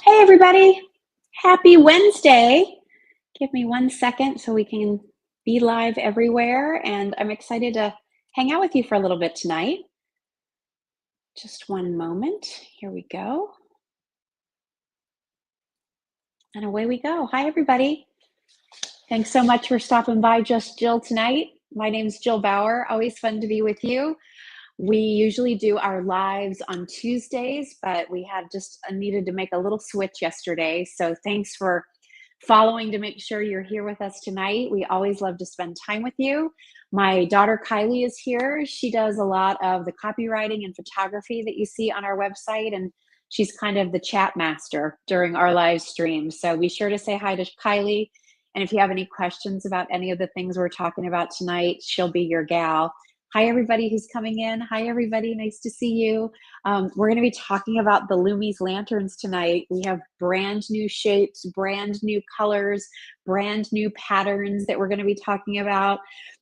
Hey, everybody. Happy Wednesday. Give me 1 second so we can be live everywhere. And I'm excited to hang out with you for a little bit tonight. Just one moment. Here we go. And away we go. Hi, everybody. Thanks so much for stopping by Just Jill tonight. My name's Jill Bauer. Always fun to be with you. We usually do our lives on Tuesdays, but we had just needed to make a little switch yesterday. So thanks for following to make sure you're here with us tonight. We always love to spend time with you. My daughter Kylie is here. She does a lot of the copywriting and photography that you see on our website, and she's kind of the chat master during our live streams. So be sure to say hi to Kylie. And if you have any questions about any of the things we're talking about tonight, she'll be your gal. Hi, everybody who's coming in. Hi, everybody. Nice to see you. We're going to be talking about the LUMIZ lanterns tonight. We have brand new shapes, brand new colors, brand new patterns that we're going to be talking about.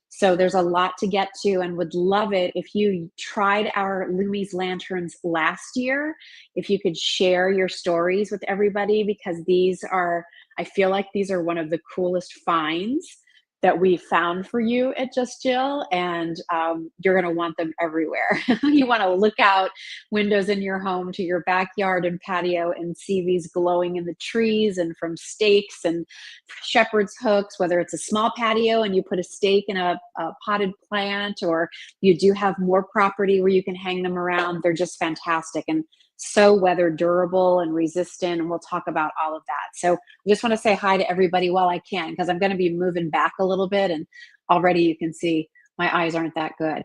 So there's a lot to get to, and would love it if you tried our LUMIZ lanterns last year, if you could share your stories with everybody, because these are, I feel like these are one of the coolest finds that we found for you at Just Jill, and you're going to want them everywhere. You want to look out windows in your home to your backyard and patio and see these glowing in the trees and from stakes and shepherd's hooks, whether it's a small patio and you put a stake in a potted plant, or you do have more property where you can hang them around. They're just fantastic and so weather durable and resistant, and we'll talk about all of that. So I just want to say hi to everybody while I can, because I'm going to be moving back a little bit, and already you can see my eyes aren't that good.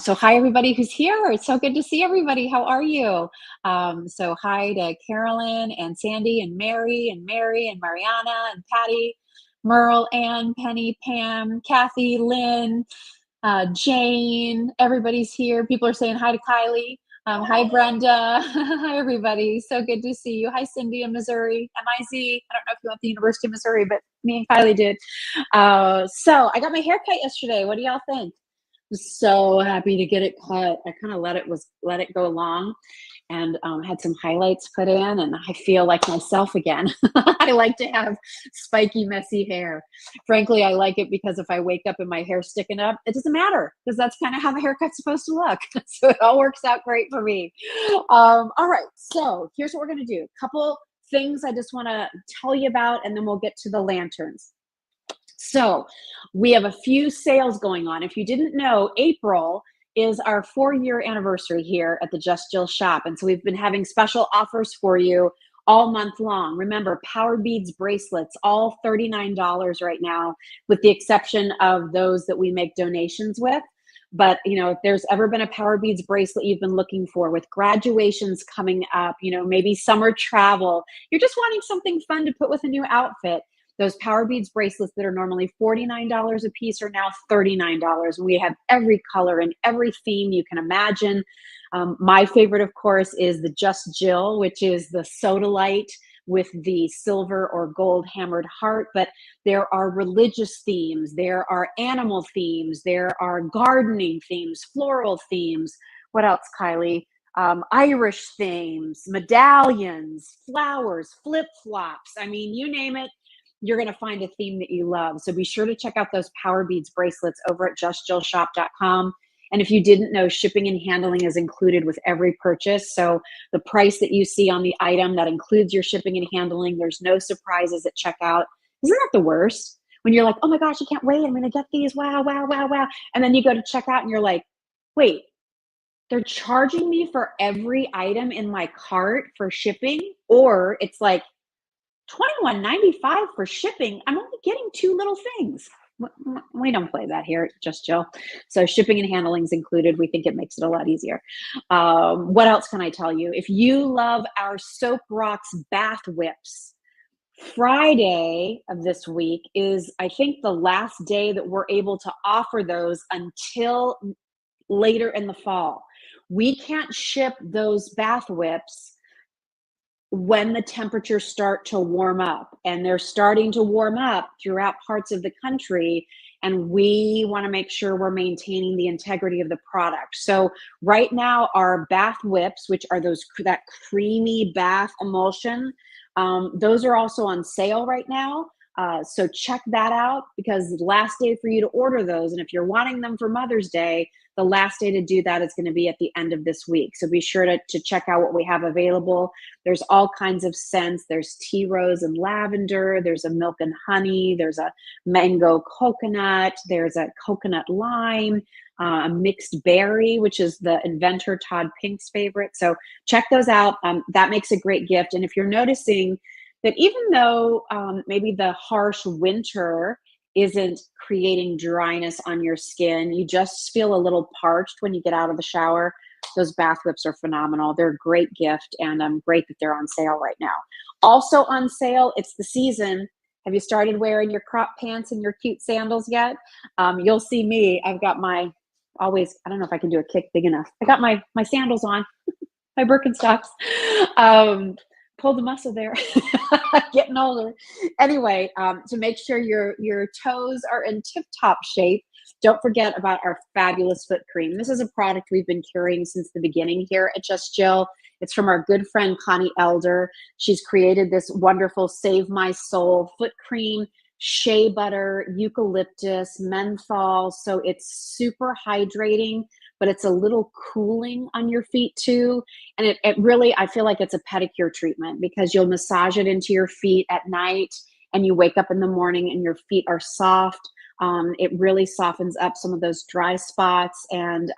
So hi, everybody who's here. It's so good to see everybody. How are you? So hi to Carolyn and Sandy and Mary and Mariana and Patty, Merle, Ann, Penny, Pam, Kathy, Lynn, Jane. Everybody's here. People are saying hi to Kylie. Hi, Brenda. Hi, everybody. So good to see you. Hi, Cindy in Missouri. MIZ. I don't know if you went to the University of Missouri, but me and Kylie did. So I got my hair cut yesterday. What do y'all think? I'm so happy to get it cut. I kind of let it go long, and had some highlights put in, and I feel like myself again. I like to have spiky, messy hair. Frankly, I like it because if I wake up and my hair's sticking up, it doesn't matter, because that's kind of how the haircut's supposed to look. So it all works out great for me. All right, so here's what we're gonna do. A couple things I just wanna tell you about, and then we'll get to the lanterns. So we have a few sales going on. If you didn't know, April is our 4-year anniversary here at the Just Jill shop. And so we've been having special offers for you all month long. Remember, Power Beads bracelets, all $39 right now, with the exception of those that we make donations with. But, if there's ever been a Power Beads bracelet you've been looking for, with graduations coming up, maybe summer travel, you're just wanting something fun to put with a new outfit, those Power Beads bracelets that are normally $49 a piece are now $39. We have every color and every theme you can imagine. My favorite, of course, is the Just Jill, which is the sodalite with the silver or gold hammered heart. But there are religious themes, there are animal themes, there are gardening themes, floral themes. What else, Kylie? Irish themes, medallions, flowers, flip-flops. I mean, you name it, you're going to find a theme that you love. So be sure to check out those Power Beads bracelets over at justjillshop.com. And if you didn't know, shipping and handling is included with every purchase. So the price that you see on the item, that includes your shipping and handling. There's no surprises at checkout. Isn't that the worst? When you're like, oh my gosh, I can't wait, I'm going to get these. Wow, wow, wow, wow. And then you go to checkout and you're like, wait, they're charging me for every item in my cart for shipping? Or it's like $21.95 for shipping. I'm only getting 2 little things. We don't play that here at Just Jill. So shipping and handling is included. We think it makes it a lot easier. What else can I tell you? If you love our Soap Rocks bath whips, Friday of this week is, I think, the last day that we're able to offer those until later in the fall. We can't ship those bath whips when the temperatures start to warm up, and they're starting to warm up throughout parts of the country. and we want to make sure we're maintaining the integrity of the product. So right now, our bath whips, which are that creamy bath emulsion, those are also on sale right now. So check that out, because the last day for you to order those, and if you're wanting them for Mother's Day, the last day to do that is going to be at the end of this week. So be sure to check out what we have available. There's all kinds of scents. There's tea rose and lavender. There's a milk and honey. There's a mango coconut. There's a coconut lime, a mixed berry, which is the inventor Todd Pink's favorite. So check those out. That makes a great gift. And if you're noticing that even though maybe the harsh winter isn't creating dryness on your skin, you just feel a little parched when you get out of the shower, those bath whips are phenomenal. They're a great gift, and great that they're on sale right now. Also on sale, it's the season. Have you started wearing your crop pants and your cute sandals yet? You'll see me. I've got I don't know if I can do a kick big enough. I got my sandals on, my Birkenstocks. Pull the muscle there. Getting older. Anyway, to make sure your toes are in tip-top shape, don't forget about our fabulous foot cream. This is a product we've been carrying since the beginning here at Just Jill. It's from our good friend Connie Elder. She's created this wonderful Save My Soul foot cream, shea butter, eucalyptus, menthol. So it's super hydrating, but it's a little cooling on your feet too. And it really, I feel like it's a pedicure treatment, because you'll massage it into your feet at night and you wake up in the morning and your feet are soft. It really softens up some of those dry spots, and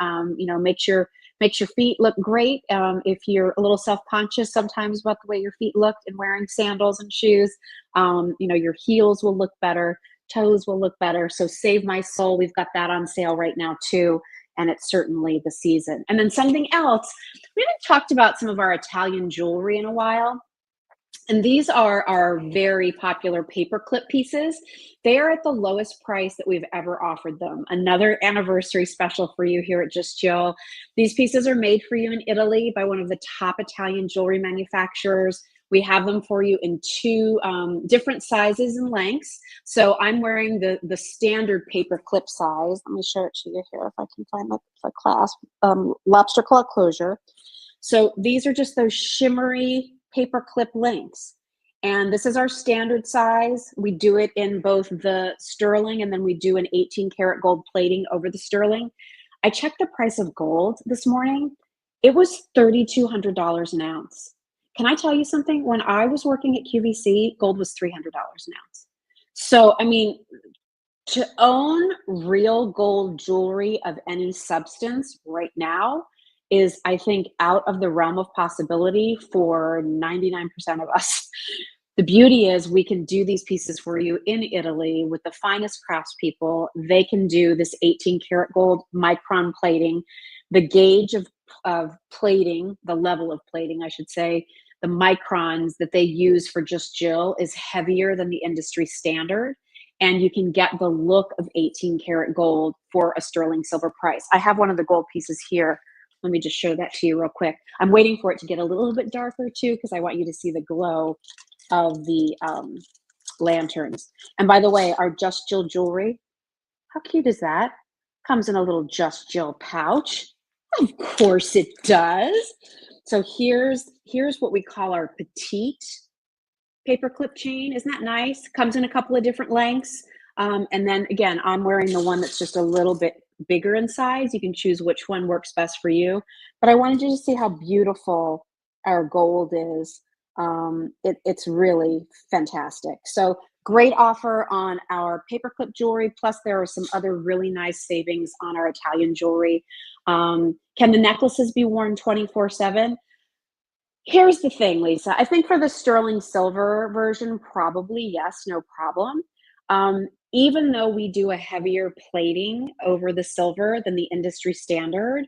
makes your feet look great. If you're a little self-conscious sometimes about the way your feet look and wearing sandals and shoes, your heels will look better, toes will look better. So Save My Soul, we've got that on sale right now too. And it's certainly the season. And then something else, we haven't talked about some of our Italian jewelry in a while. And these are our very popular paperclip pieces. They are at the lowest price that we've ever offered them. Another anniversary special for you here at Just Jill. These pieces are made for you in Italy by one of the top Italian jewelry manufacturers. We have them for you in two different sizes and lengths. So I'm wearing the standard paperclip size. Let me show it to you here if I can find the clasp, lobster claw closure. So these are just those shimmery paperclip links. And this is our standard size. We do it in both the sterling, and then we do an 18 karat gold plating over the sterling. I checked the price of gold this morning. It was $3,200 an ounce. Can I tell you something? When I was working at QVC, gold was $300 an ounce. So, I mean, to own real gold jewelry of any substance right now is, I think, out of the realm of possibility for 99% of us. The beauty is we can do these pieces for you in Italy with the finest craftspeople. They can do this 18 karat gold micron plating. The gauge of plating, the level of plating, I should say, the microns that they use for Just Jill is heavier than the industry standard. And you can get the look of 18 karat gold for a sterling silver price. I have one of the gold pieces here. Let me just show that to you real quick. I'm waiting for it to get a little bit darker too, because I want you to see the glow of the lanterns. And by the way, our Just Jill jewelry, how cute is that? Comes in a little Just Jill pouch. Of course it does. So here's what we call our petite paperclip chain. Isn't that nice? Comes in a couple of different lengths. And then again, I'm wearing the one that's just a little bit bigger in size. You can choose which one works best for you. But I wanted you to see how beautiful our gold is. It's really fantastic. So great offer on our paperclip jewelry. Plus there are some other really nice savings on our Italian jewelry. Can the necklaces be worn 24/7? Here's the thing, Lisa. I think for the sterling silver version, probably yes, no problem. Even though we do a heavier plating over the silver than the industry standard,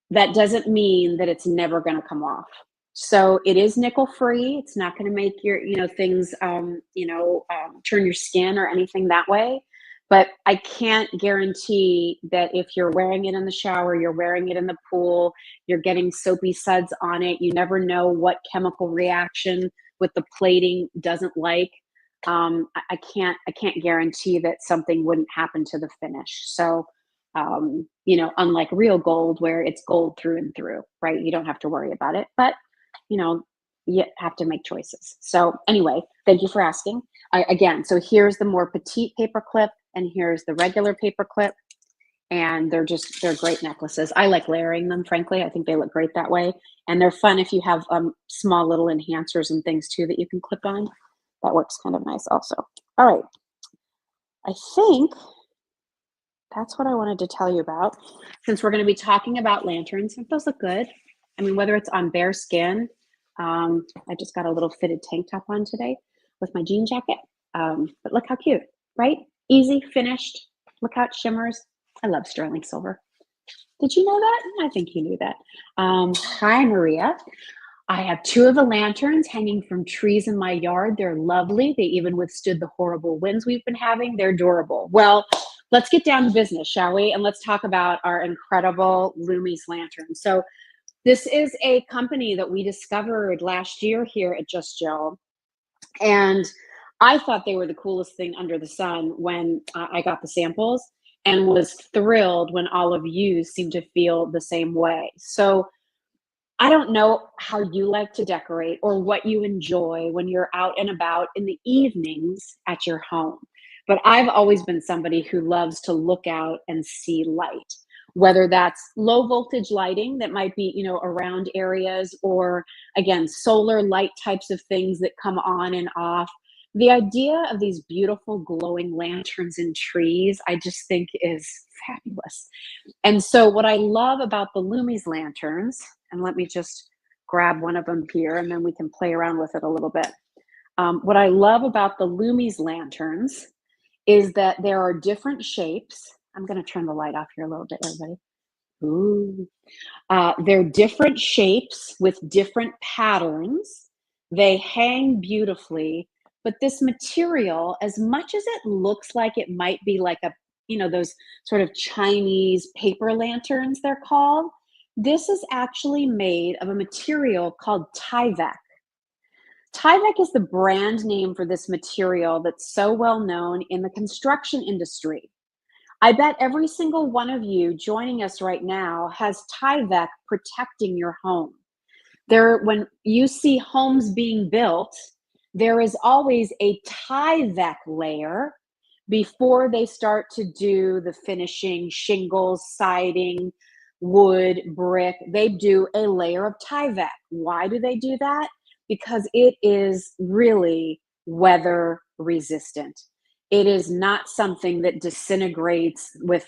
that doesn't mean that it's never going to come off. So it is nickel free. It's not going to make your, things, turn your skin or anything that way. But I can't guarantee that if you're wearing it in the shower, you're wearing it in the pool, you're getting soapy suds on it. You never know what chemical reaction with the plating doesn't like. I can't guarantee that something wouldn't happen to the finish. So, unlike real gold where it's gold through and through, right? You don't have to worry about it, but you know, you have to make choices. So anyway, thank you for asking. Again, so here's the more petite paper clip, and here's the regular paper clip, and they're great necklaces. I like layering them, frankly. I think they look great that way, and they're fun if you have small little enhancers and things too that you can clip on. That works kind of nice also. All right, I think that's what I wanted to tell you about. Since we're going to be talking about lanterns, those look good. I mean, whether it's on bare skin, I just got a little fitted tank top on today with my jean jacket. But look how cute, right? Easy, finished. Look how it shimmers. I love sterling silver. Did you know that? I think you knew that. Hi, Maria. I have two of the lanterns hanging from trees in my yard. They're lovely. They even withstood the horrible winds we've been having. They're durable. Well, let's get down to business, shall we? And let's talk about our incredible LUMIZ lanterns. So this is a company that we discovered last year here at Just Jill. And I thought they were the coolest thing under the sun when I got the samples, and was thrilled when all of you seem to feel the same way. So I don't know how you like to decorate or what you enjoy when you're out and about in the evenings at your home. But I've always been somebody who loves to look out and see light, whether that's low voltage lighting that might be, around areas, or again, solar light types of things that come on and off. The idea of these beautiful glowing lanterns in trees, I just think is fabulous. And so what I love about the LUMIZ lanterns, and let me just grab one of them here and then we can play around with it a little bit. What I love about the LUMIZ lanterns is that there are different shapes. I'm going to turn the light off here a little bit, everybody. Ooh. They're different shapes with different patterns. They hang beautifully, but this material, as much as it looks like it might be like those sort of Chinese paper lanterns, they're called, this is actually made of a material called Tyvek. Tyvek is the brand name for this material that's so well known in the construction industry. I bet every single one of you joining us right now has Tyvek protecting your home. When you see homes being built, there is always a Tyvek layer before they start to do the finishing, shingles, siding, wood, brick. They do a layer of Tyvek. Why do they do that? Because it is really weather resistant. It is not something that disintegrates with,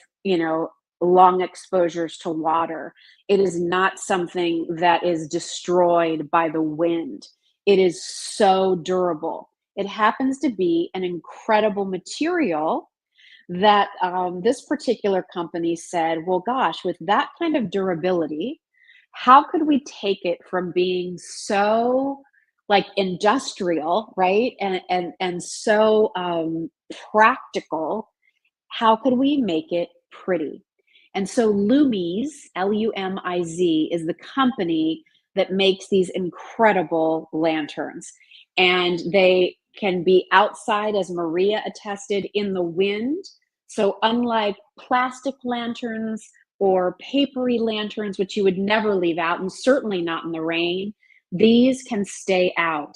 long exposures to water. It is not something that is destroyed by the wind. It is so durable. It happens to be an incredible material that this particular company said, well, gosh, with that kind of durability, how could we take it from being so like industrial, right? And so practical. How could we make it pretty? And so LUMIZ, LUMIZ, is the company that makes these incredible lanterns. And they can be outside, as Maria attested, in the wind. So unlike plastic lanterns or papery lanterns, which you would never leave out, and certainly not in the rain, these can stay out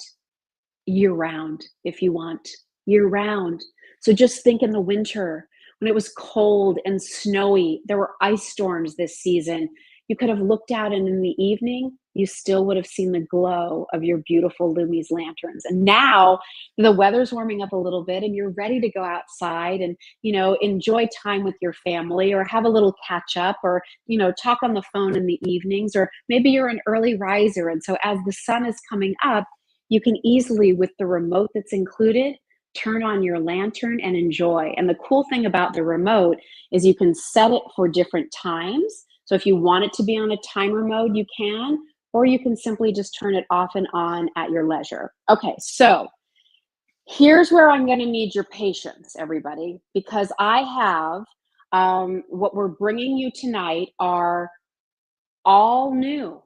year round if you want, year round. So just think in the winter when it was cold and snowy, there were ice storms this season. You could have looked out, and in the evening, you still would have seen the glow of your beautiful LUMIZ lanterns. And now the weather's warming up a little bit and you're ready to go outside and, enjoy time with your family, or have a little catch up, or, talk on the phone in the evenings, or maybe you're an early riser. And so as the sun is coming up, you can easily, with the remote that's included, turn on your lantern and enjoy. And the cool thing about the remote is you can set it for different times. So if you want it to be on a timer mode, you can, or you can simply just turn it off and on at your leisure. Okay, so here's where I'm going to need your patience, everybody, because I have what we're bringing you tonight are all new.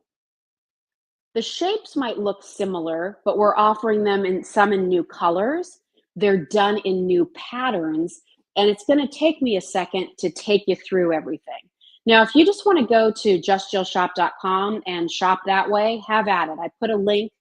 The shapes might look similar, but we're offering them in new colors. they're done in new patterns, and it's going to take me a second to take you through everything. Now, if you just want to go to justjillshop.com and shop that way, have at it. I put a link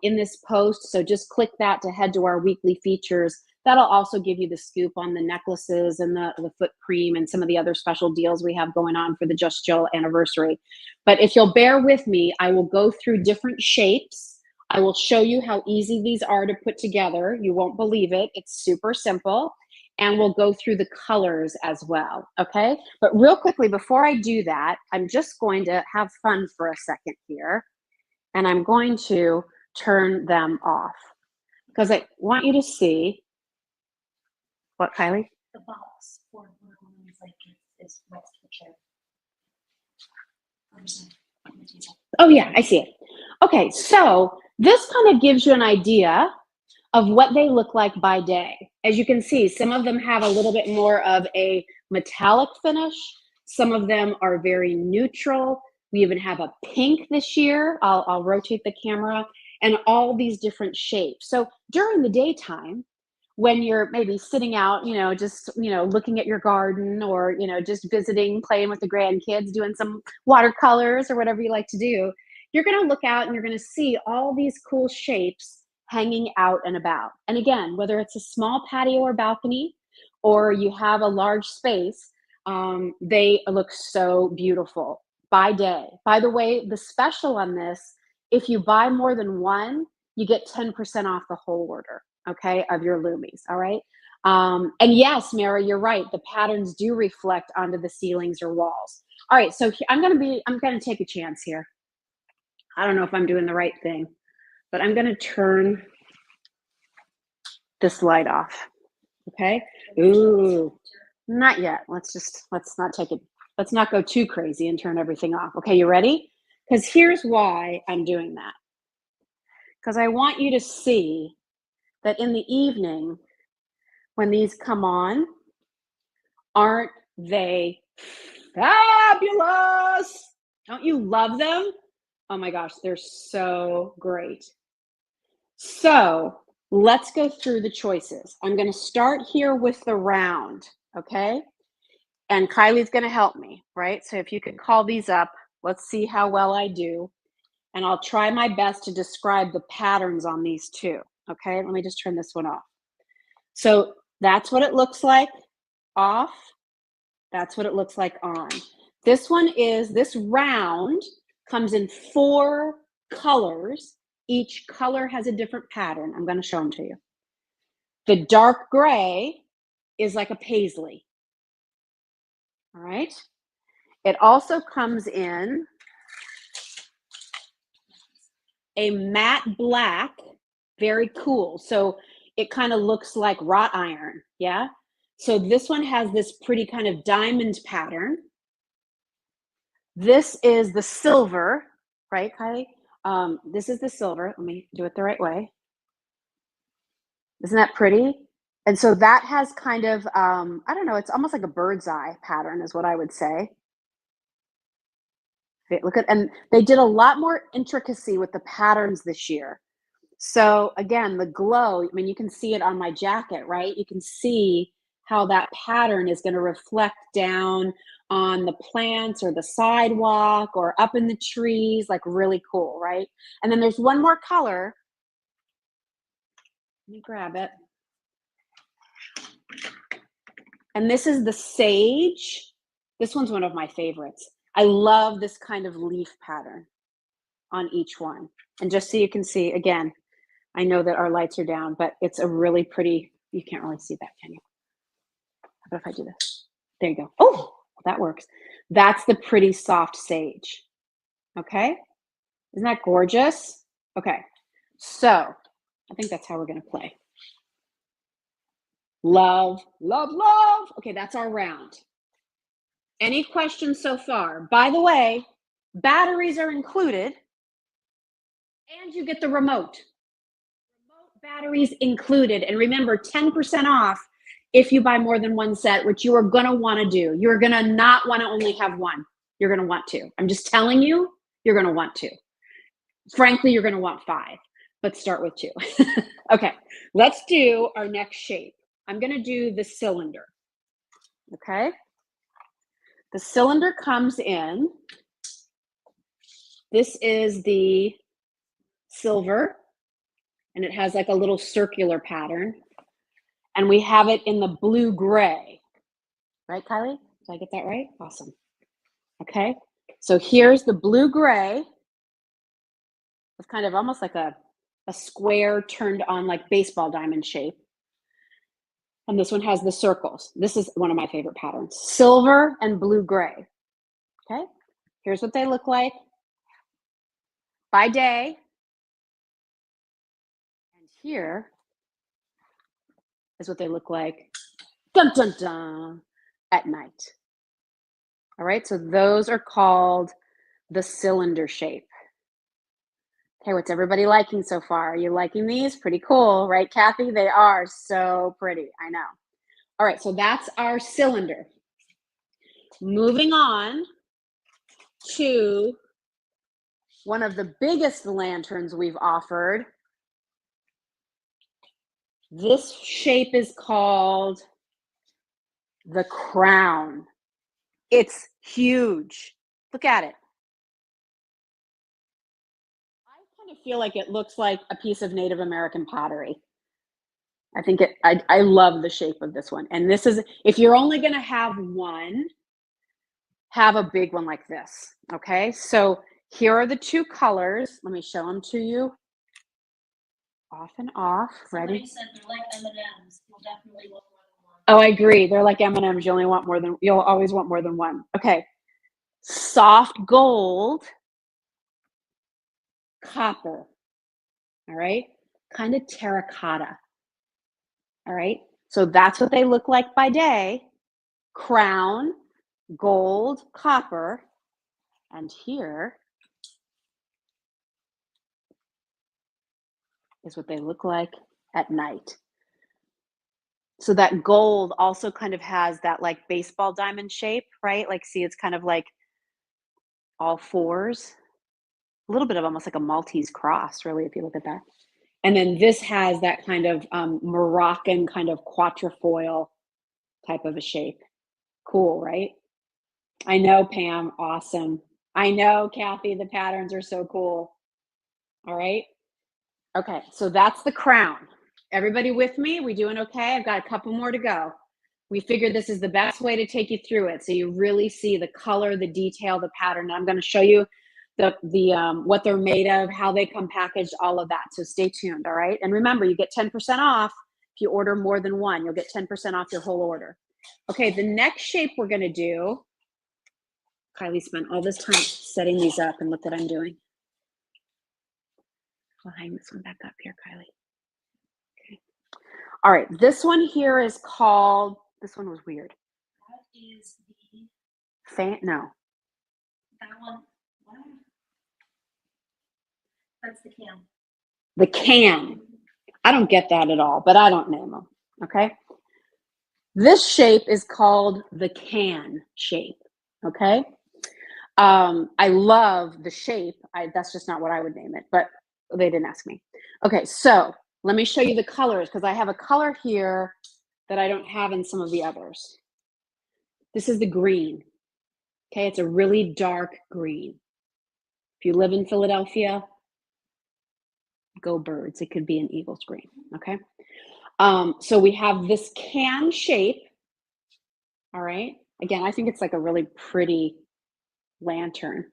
in this post, so just click that to head to our weekly features. That'll also give you the scoop on the necklaces and the foot cream and some of the other special deals we have going on for the Just Jill anniversary. But if you'll bear with me, I will go through different shapes. I will show you how easy these are to put together. You won't believe it. It's super simple. And we'll go through the colors as well, okay? But real quickly, before I do that, I'm just going to have fun for a second here. And I'm going to turn them off because I want you to see. What, Kylie? The box for LUMIZ is next to the chair. Oh yeah, I see it. Okay, so this kind of gives you an idea of what they look like by day. As you can see, some of them have a little bit more of a metallic finish. Some of them are very neutral. We even have a pink this year. I'll rotate the camera, and all these different shapes. So during the daytime, when you're maybe sitting out, just, looking at your garden, or, just visiting, playing with the grandkids, doing some watercolors or whatever you like to do, you're going to look out and you're going to see all these cool shapes hanging out and about. And again, whether it's a small patio or balcony, or you have a large space, they look so beautiful by day. By the way, the special on this, if you buy more than one, you get 10% off the whole order, okay, of your LUMIZ, all right? And yes, Mara, you're right. The patterns do reflect onto the ceilings or walls. All right, so I'm gonna take a chance here. I don't know if I'm doing the right thing, but I'm gonna turn this light off, okay? Ooh, not yet. Let's not go too crazy and turn everything off. Okay, you ready? Because here's why I'm doing that. Because I want you to see that in the evening, when these come on, aren't they fabulous? Don't you love them? Oh my gosh, they're so great. So let's go through the choices. I'm going to start here with the round, okay? And Kylie's going to help me, right? So if you could call these up, let's see how well I do. And I'll try my best to describe the patterns on these too, okay? Let me just turn this one off. So that's what it looks like off. That's what it looks like on. This round comes in 4 colors. Each color has a different pattern. I'm going to show them to you. The dark gray is like a paisley. All right. It also comes in a matte black, very cool. So it kind of looks like wrought iron. Yeah. So this one has this pretty kind of diamond pattern. This is the silver, right, Kylie? This is the silver. Let me do it the right way. Isn't that pretty? And so that has kind of, I don't know, it's almost like a bird's eye pattern is what I would say. Look at, and they did a lot more intricacy with the patterns this year. So again, the glow, I mean, you can see it on my jacket, right? You can see how that pattern is going to reflect down on the plants or the sidewalk or up in the trees, like really cool, right? And then there's one more color. Let me grab it. And this is the sage. This one's one of my favorites. I love this kind of leaf pattern on each one. And just so you can see, again, I know that our lights are down, but it's a really pretty, you can't really see that, can you? How about if I do this? There you go. Oh, that works. That's the pretty soft sage. Okay. Isn't that gorgeous? Okay. So I think that's how we're going to play. Love, love, love. Okay, that's our round. Any questions so far? By the way, batteries are included, and you get the remote. Remote batteries included. And remember, 10% off if you buy more than one set, which you are going to want to do. You're going to not want to only have one. You're going to want 2. I'm just telling you, you're going to want 2. Frankly, you're going to want 5. but start with 2. Okay, let's do our next shape. I'm gonna do the cylinder, okay? The cylinder comes in. This is the silver, and it has like a little circular pattern. And we have it in the blue-gray. Right, Kylie? Did I get that right? Awesome. Okay, so here's the blue-gray. It's kind of almost like a square turned on like baseball diamond shape. And this one has the circles. This is one of my favorite patterns. Silver and blue-gray. Okay, here's what they look like by day. And here is what they look like, dun, dun, dun, at night. All right, so those are called the cylinder shape. Okay, what's everybody liking so far? Are you liking these? Pretty cool, right, Kathy? They are so pretty, I know. All right, so that's our cylinder. Moving on to one of the biggest lanterns we've offered. This shape is called the crown. It's huge. Look at it. I kind of feel like it looks like a piece of Native American pottery. I think I love the shape of this one. And this is, if you're only gonna have one, have a big one like this, okay? So here are the 2 colors. Let me show them to you. Off and off, ready? Somebody said they're like M&Ms. You'll definitely want more than one. Oh, I agree. They're like M&Ms. You'll always want more than one. Okay. Soft gold, copper. All right. Kind of terracotta. All right. So that's what they look like by day. Crown, gold, copper. And here is what they look like at night. So that gold also kind of has that like baseball diamond shape, right? Like, see, it's kind of like all fours, a little bit of almost like a Maltese cross, really, if you look at that. And then this has that kind of Moroccan kind of quatrefoil type of a shape. Cool, right? I know, Pam, awesome. I know, Kathy, the patterns are so cool. All right. Okay, so that's the crown. Everybody with me? We doing okay? I've got a couple more to go. We figured this is the best way to take you through it, so you really see the color, the detail, the pattern. I'm going to show you the what they're made of, how they come packaged, all of that. So stay tuned. All right, and remember, you get 10% off if you order more than one. You'll get 10% off your whole order. Okay, the next shape we're going to do. Kylie spent all this time setting these up, and look what I'm doing. I'll hang this one back up here, Kylie. Okay. All right, this one here is called, this one was weird. That is the No. that one. What? That's the can. The can. I don't get that at all, but I don't name them. Okay. This shape is called the can shape. Okay. I love the shape. That's just not what I would name it, but they didn't ask me. Okay, so let me show you the colors because I have a color here that I don't have in some of the others. This is the green. Okay, it's a really dark green. If you live in Philadelphia, go birds. It could be an Eagles green. Okay. So we have this can shape. All right. Again, I think it's like a really pretty lantern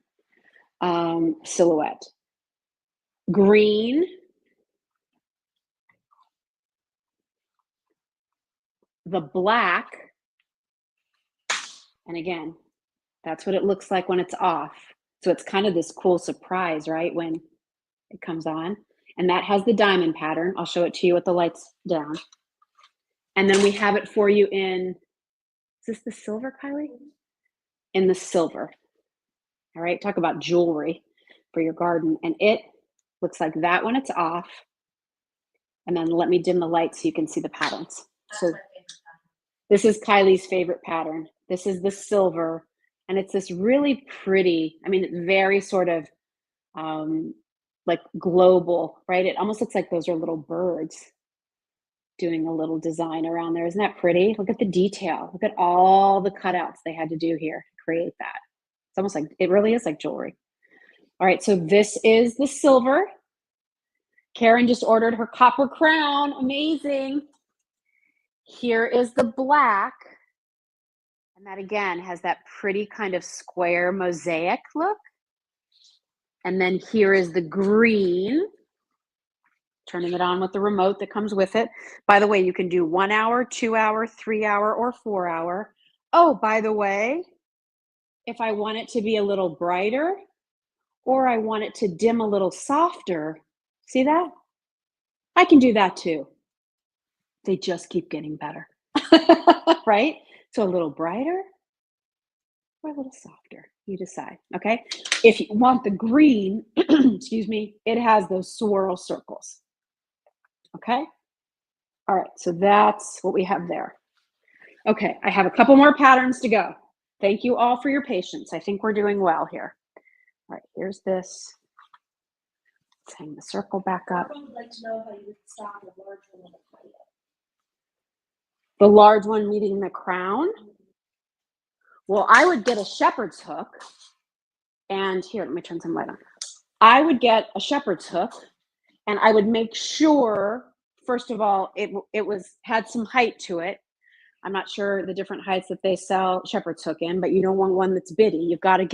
silhouette. Green, the black, and again, that's what it looks like when it's off. So it's kind of this cool surprise, right, when it comes on. And that has the diamond pattern. I'll show it to you with the lights down. And then we have it for you in, is this the silver, Kylie? In the silver. All right, talk about jewelry for your garden. And it looks like that when it's off. And then let me dim the light so you can see the patterns. So this is Kylie's favorite pattern. This is the silver. And it's this really pretty, I mean, it's very sort of like global, right? It almost looks like those are little birds doing a little design around there. Isn't that pretty? Look at the detail. Look at all the cutouts they had to do here to create that. It's almost like, it really is like jewelry. All right, so this is the silver. Karen just ordered her copper crown. Amazing. Here is the black. And that again has that pretty kind of square mosaic look. And then here is the green. Turning it on with the remote that comes with it. By the way, you can do 1 hour, 2 hour, 3 hour, or 4 hour. Oh, by the way, if I want it to be a little brighter or I want it to dim a little softer, see that? I can do that too. They just keep getting better, right? So a little brighter or a little softer, you decide, okay? If you want the green, excuse me, it has those swirl circles, okay? All right, so that's what we have there. Okay, I have a couple more patterns to go. Thank you all for your patience. I think we're doing well here. All right, here's this. Let's hang the circle back up. I would like to know how you would stop the large one in the plate. The large one meeting the crown. Well, I would get a shepherd's hook. And here, let me turn some light on. I would get a shepherd's hook and I would make sure, first of all, it had some height to it. I'm not sure the different heights that they sell shepherd's hook in, but you don't want one that's bitty. You've got to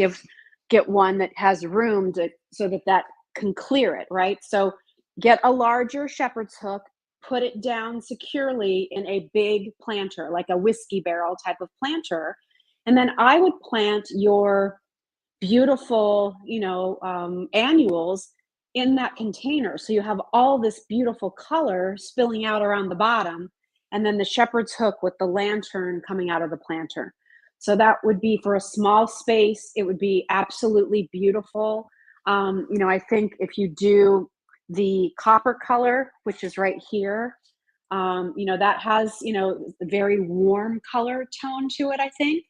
get one that has room so that can clear it, right? So get a larger shepherd's hook, put it down securely in a big planter, like a whiskey barrel type of planter. And then I would plant your beautiful, annuals in that container. So you have all this beautiful color spilling out around the bottom, and then the shepherd's hook with the lantern coming out of the planter. So that would be for a small space. It would be absolutely beautiful. I think if you do the copper color, which is right here, that has, a very warm color tone to it, I think.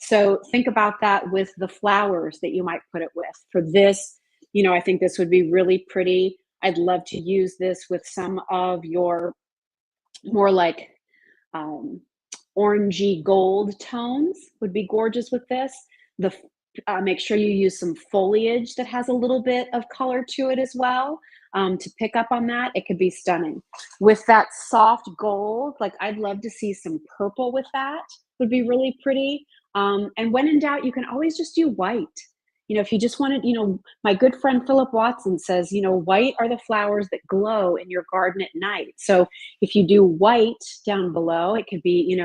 So think about that with the flowers that you might put it with. For this, I think this would be really pretty. I'd love to use this with some of your more like orangey gold tones would be gorgeous with this. Make sure you use some foliage that has a little bit of color to it as well. To pick up on that, it could be stunning. With that soft gold, like I'd love to see some purple with that, would be really pretty. And when in doubt, you can always just do white. If you just wanted, my good friend Philip Watson says, white are the flowers that glow in your garden at night. So if you do white down below, it could be,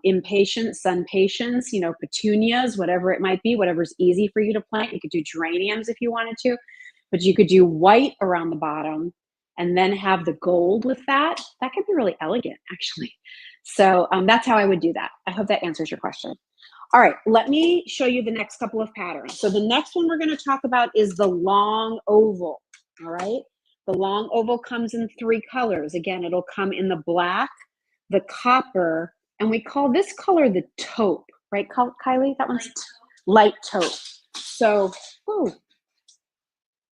impatiens, sun patience, petunias, whatever it might be, whatever's easy for you to plant. You could do geraniums if you wanted to, but you could do white around the bottom and then have the gold with that. That could be really elegant, actually. So that's how I would do that. I hope that answers your question. All right, let me show you the next couple of patterns. So the next one we're going to talk about is the long oval. All right, the long oval comes in 3 colors. Again, it'll come in the black, the copper, and we call this color the taupe, right, Kylie? That one's light taupe. So,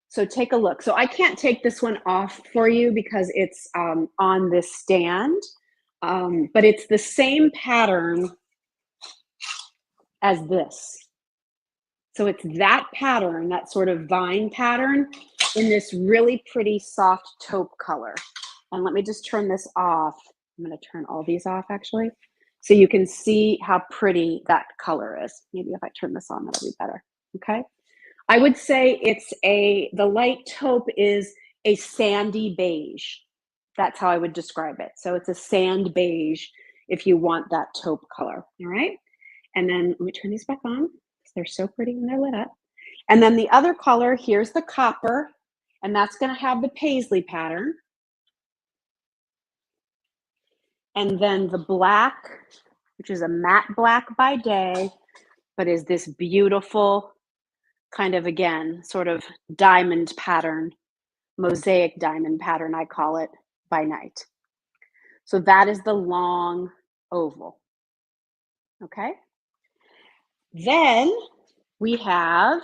so take a look. So I can't take this one off for you because it's on this stand, but it's the same pattern as this. So it's that pattern, that sort of vine pattern in this really pretty soft taupe color. And let me just turn this off. I'm going to turn all these off actually, so you can see how pretty that color is. Maybe if I turn this on, that'll be better. Okay. I would say the light taupe is a sandy beige. That's how I would describe it. So it's a sand beige if you want that taupe color. All right. And then let me turn these back on. They're so pretty when they're lit up. And then the other color, here's the copper, and that's going to have the paisley pattern. And then the black, which is a matte black by day, but is this beautiful kind of, again, sort of diamond pattern, mosaic diamond pattern, I call it, by night. So that is the long oval. Okay. Then we have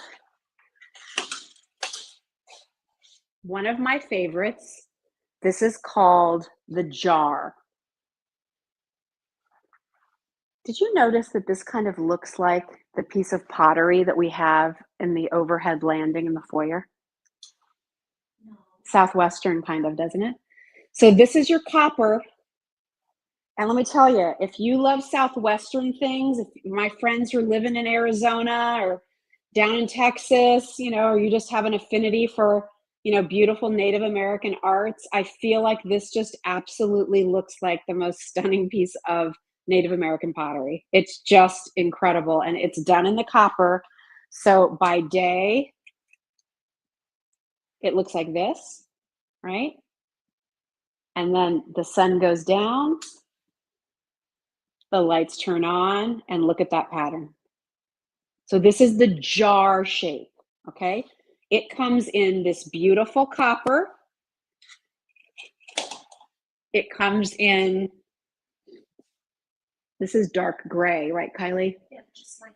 one of my favorites. This is called the jar. Did you notice that this kind of looks like the piece of pottery that we have in the overhead landing in the foyer? No. Southwestern kind of, doesn't it? So this is your copper. And let me tell you, if you love Southwestern things, if my friends who are living in Arizona or down in Texas, or you just have an affinity for, beautiful Native American arts, I feel like this just absolutely looks like the most stunning piece of Native American pottery. It's just incredible. And it's done in the copper. So by day, it looks like this, right? And then the sun goes down, the lights turn on, and look at that pattern. So this is the jar shape, okay? It comes in this beautiful copper. It comes in, this is dark gray, right, Kylie? Yeah, just like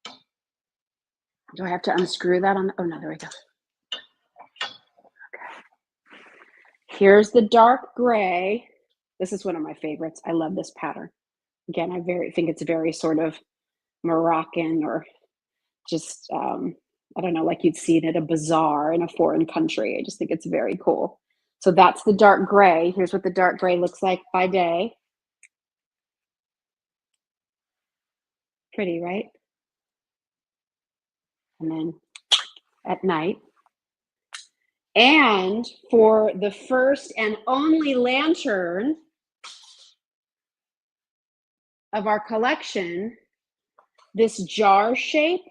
that. Do I have to unscrew that on? Oh, no, there we go. Okay. Here's the dark gray. This is one of my favorites. I love this pattern. Again, I think it's very sort of Moroccan or just, I don't know, like you'd see it at a bazaar in a foreign country. I just think it's very cool. So that's the dark gray. Here's what the dark gray looks like by day. Pretty, right? And then at night. And for the first and only lantern of our collection, this jar shape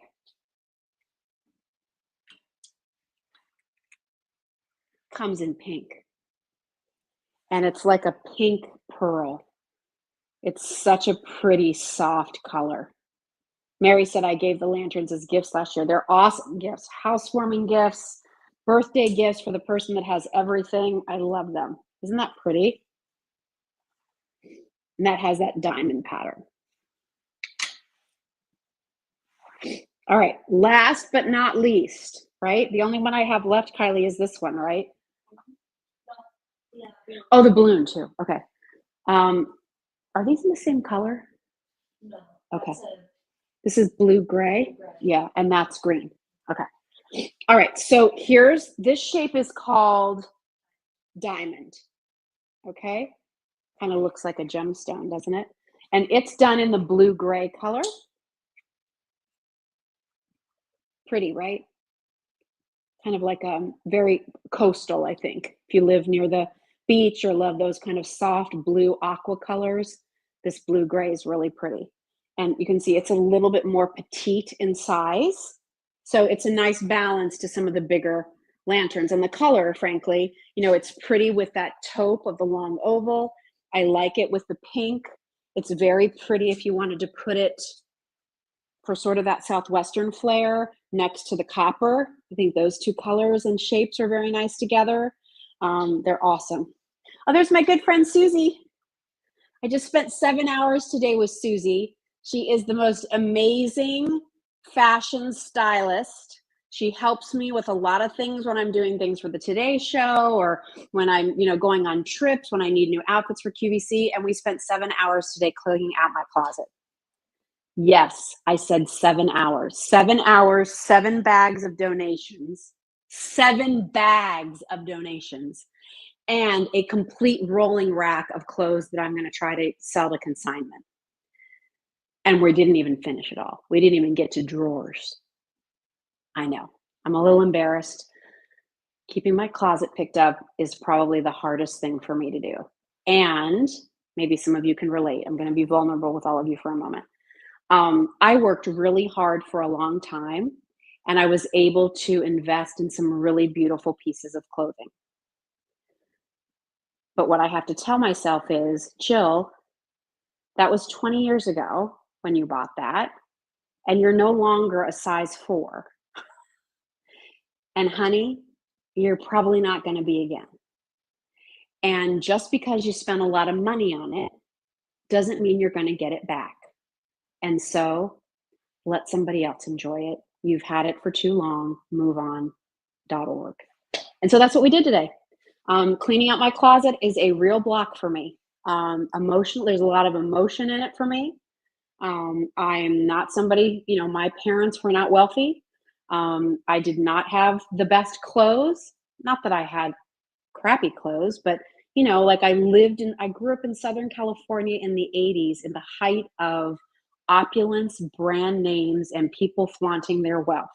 comes in pink. And it's like a pink pearl. It's such a pretty soft color. Mary said I gave the lanterns as gifts last year. They're awesome gifts, housewarming gifts, birthday gifts for the person that has everything. I love them. Isn't that pretty? And that has that diamond pattern. All right, last but not least, right? The only one I have left, Kylie, is this one, right? Yeah. Oh, the balloon too. Okay. Are these in the same color? No. Okay. This is blue gray. Yeah, and that's green. Okay. All right, so this shape is called diamond. Okay. Kind of looks like a gemstone, doesn't it? And it's done in the blue gray color. Pretty, right? Kind of like very coastal, I think. If you live near the beach or love those kind of soft blue aqua colors, this blue gray is really pretty. And you can see it's a little bit more petite in size. So it's a nice balance to some of the bigger lanterns. And the color, frankly, it's pretty with that taupe of the long oval. I like it with the pink. It's very pretty if you wanted to put it for sort of that Southwestern flair next to the copper. I think those two colors and shapes are very nice together. They're awesome. Oh, there's my good friend Susie. I just spent 7 hours today with Susie. She is the most amazing fashion stylist. She helps me with a lot of things when I'm doing things for the Today Show or when I'm, going on trips, when I need new outfits for QVC. And we spent 7 hours today cleaning out my closet. Yes, I said 7 hours. 7 hours, 7 bags of donations, 7 bags of donations, and a complete rolling rack of clothes that I'm going to try to sell to consignment. And we didn't even finish it all. We didn't even get to drawers. I know. I'm a little embarrassed. Keeping my closet picked up is probably the hardest thing for me to do. And maybe some of you can relate. I'm going to be vulnerable with all of you for a moment. I worked really hard for a long time, and I was able to invest in some really beautiful pieces of clothing. But what I have to tell myself is, Jill, that was 20 years ago when you bought that, and you're no longer a size 4. And honey, you're probably not going to be again. And just because you spent a lot of money on it doesn't mean you're going to get it back. And so let somebody else enjoy it. You've had it for too long, move on.org. And so that's what we did today. Cleaning out my closet is a real block for me. There's a lot of emotion in it for me. I'm not somebody, my parents were not wealthy. I did not have the best clothes. Not that I had crappy clothes, but like I grew up in Southern California in the 80s in the height of opulence, brand names, and people flaunting their wealth.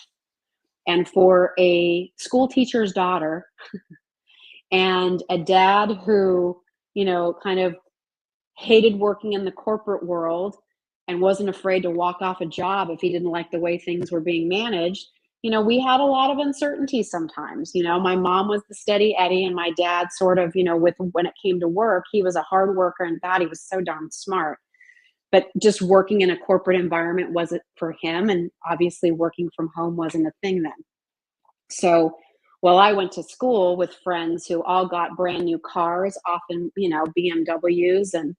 And for a school teacher's daughter and a dad who, kind of hated working in the corporate world and wasn't afraid to walk off a job if he didn't like the way things were being managed, we had a lot of uncertainty sometimes. My mom was the steady Eddie, and my dad sort of, when it came to work, he was a hard worker, and God, he was so darn smart. But just working in a corporate environment wasn't for him. And obviously working from home wasn't a thing then. So while I went to school with friends who all got brand new cars, often, BMWs and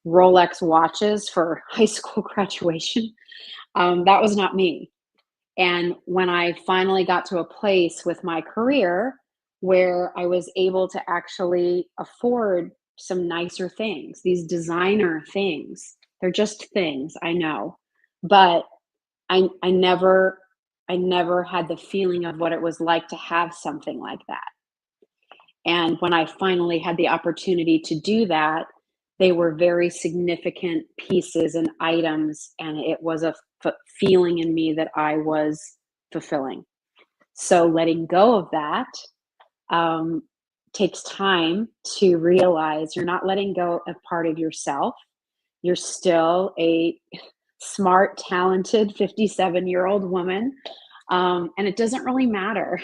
Rolex watches for high school graduation, that was not me. And when I finally got to a place with my career where I was able to actually afford some nicer things, these designer things, they're just things, I know, but I never had the feeling of what it was like to have something like that. And when I finally had the opportunity to do that, they were very significant pieces and items, and it was a feeling in me that I was fulfilling. So letting go of that takes time to realize you're not letting go of part of yourself. You're still a smart, talented 57-year-old woman. And it doesn't really matter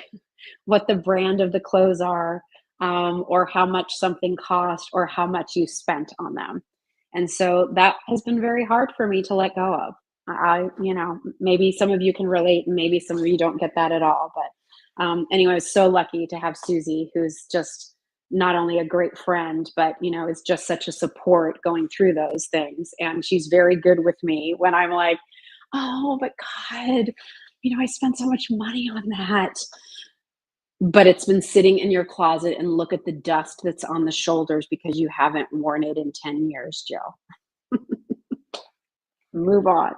what the brand of the clothes are, or how much something cost, or how much you spent on them. And so that has been very hard for me to let go of. Maybe some of you can relate, and maybe some of you don't get that at all. But anyway, I was so lucky to have Susie, who's just not only a great friend, but is just such a support going through those things. And she's very good with me when I'm like, oh, but God, I spent so much money on that. But it's been sitting in your closet, and look at the dust that's on the shoulders because you haven't worn it in 10 years, Jill. Move on.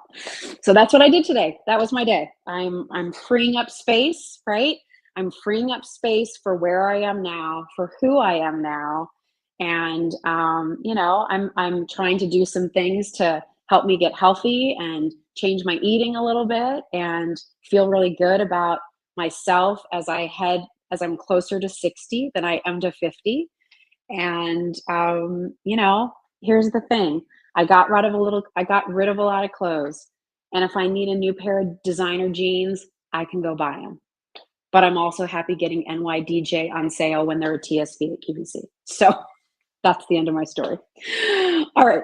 So that's what I did today. That was my day. I'm freeing up space, right? I'm freeing up space for where I am now, for who I am now. And I'm trying to do some things to help me get healthy and change my eating a little bit and feel really good about myself as I'm closer to 60 than I am to 50. And here's the thing. I got rid of a lot of clothes. And if I need a new pair of designer jeans, I can go buy them. But I'm also happy getting NYDJ on sale when they're a TSV at QVC. So that's the end of my story. All right.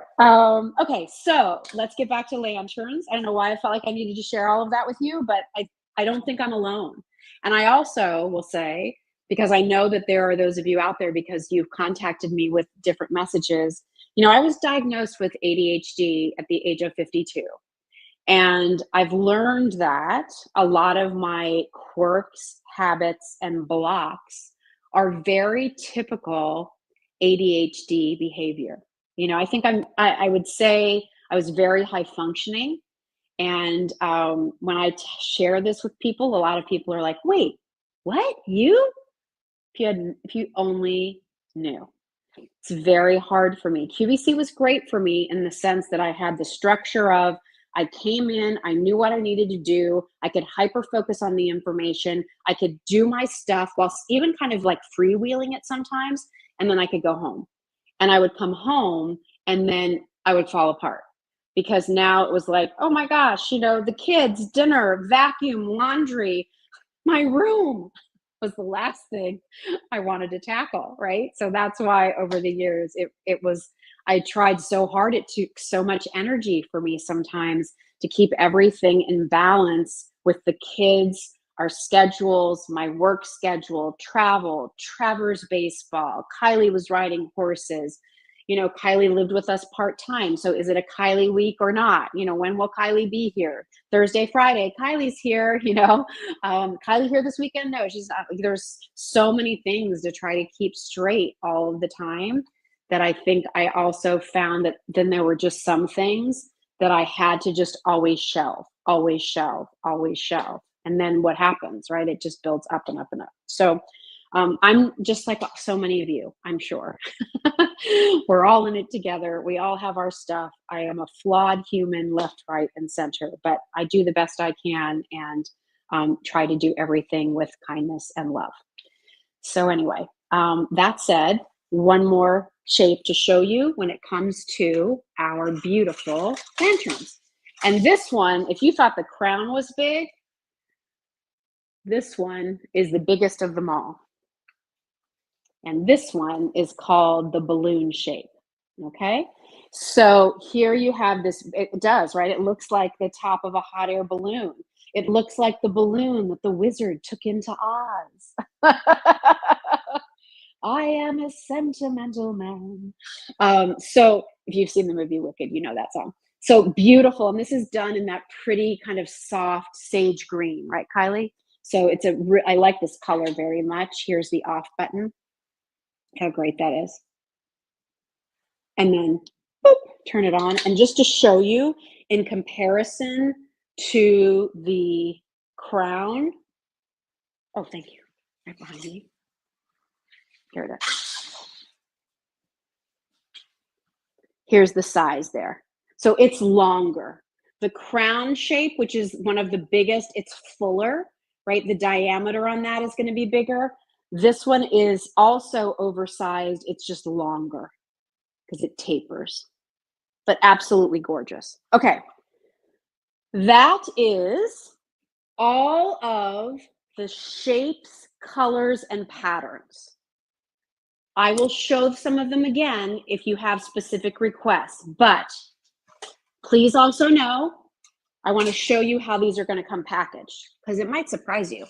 Okay. So let's get back to lanterns. I don't know why I felt like I needed to share all of that with you, but I don't think I'm alone. And I also will say, because I know that there are those of you out there, because you've contacted me with different messages. I was diagnosed with ADHD at the age of 52. And I've learned that a lot of my quirks, habits, and blocks are very typical ADHD behavior. I think I would say I was very high functioning. And when I share this with people, a lot of people are like, wait, what? If you only knew. It's very hard for me. QVC was great for me in the sense that I had the structure of, I came in, I knew what I needed to do. I could hyper focus on the information. I could do my stuff while even kind of like freewheeling it sometimes. And then I could go home. And I would come home and then I would fall apart because now it was like, oh my gosh, the kids, dinner, vacuum, laundry, my room was the last thing I wanted to tackle, right? So that's why over the years I tried so hard. It took so much energy for me sometimes to keep everything in balance with the kids, our schedules, my work schedule, travel, Trevor's baseball, Kylie was riding horses. You know, Kylie lived with us part-time. So is it a Kylie week or not? You know, when will Kylie be here? Thursday, Friday, Kylie's here, you know. Kylie here this weekend? No, she's not. Like, there's so many things to try to keep straight all of the time that I think I also found that then there were just some things that I had to just always shelve, always shelve, always shelve. And then what happens, right? It just builds up and up and up. So I'm just like so many of you, I'm sure. We're all in it together. We all have our stuff. I am a flawed human, left, right, and center, but I do the best I can and try to do everything with kindness and love. So anyway, that said, one more shape to show you when it comes to our beautiful lanterns. And this one, if you thought the crown was big, this one is the biggest of them all. And this one is called the balloon shape, okay? So here you have this, it does, right? It looks like the top of a hot air balloon. It looks like the balloon that the wizard took into Oz. I am a sentimental man. So if you've seen the movie Wicked, you know that song. So beautiful. And this is done in that pretty kind of soft sage green, right, Kylie? So it's I like this color very much. Here's the off button. How great that is. And then boop, turn it on. And just to show you in comparison to the crown. Oh, thank you. Right behind me. Here it is. Here's the size there. So it's longer. The crown shape, which is one of the biggest, it's fuller, right? The diameter on that is going to be bigger. This one is also oversized. It's just longer because it tapers, but absolutely gorgeous. Okay. That is all of the shapes, colors, and patterns. I will show some of them again if you have specific requests, but please also know I want to show you how these are going to come packaged because it might surprise you.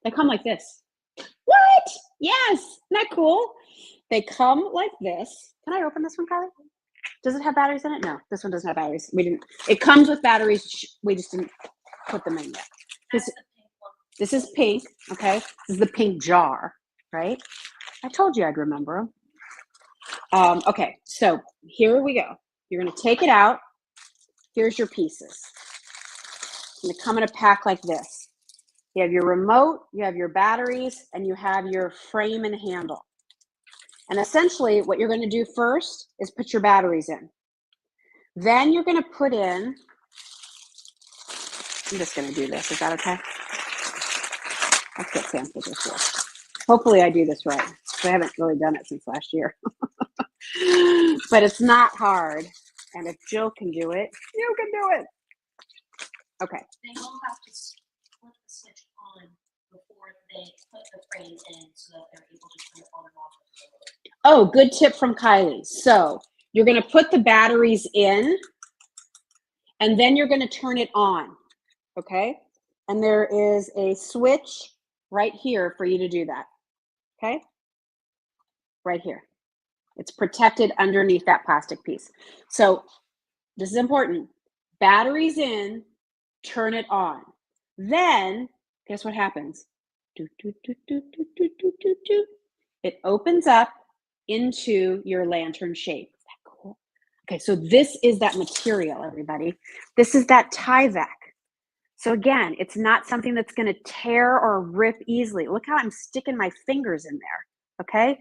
They come like this. What? Yes. Isn't that cool? They come like this. Can I open this one, Kylie? Does it have batteries in it? No, this one doesn't have batteries. We didn't. It comes with batteries. We just didn't put them in yet. This is pink, okay? This is the pink jar, right? I told you I'd remember them. Okay, so here we go. You're gonna take it out. Here's your pieces. It's gonna come in a pack like this. You have your remote, you have your batteries, and you have your frame and handle. And essentially what you're gonna do first is put your batteries in. Then you're gonna put in, I'm just gonna do this, is that okay? Let's get samples here. Hopefully I do this right. I haven't really done it since last year. But it's not hard. And if Jill can do it, you can do it. Okay. They will have to flip the switch on before they put the frame in so that they're able to turn it on and off. Oh, good tip from Kylie. So you're going to put the batteries in and then you're going to turn it on. Okay. And there is a switch right here for you to do that. Okay. Right here. It's protected underneath that plastic piece. So this is important. Batteries in, turn it on. Then, guess what happens? It opens up into your lantern shape. Is that cool? Okay, so this is that material, everybody. This is that Tyvek. So again, it's not something that's going to tear or rip easily. Look how I'm sticking my fingers in there. Okay,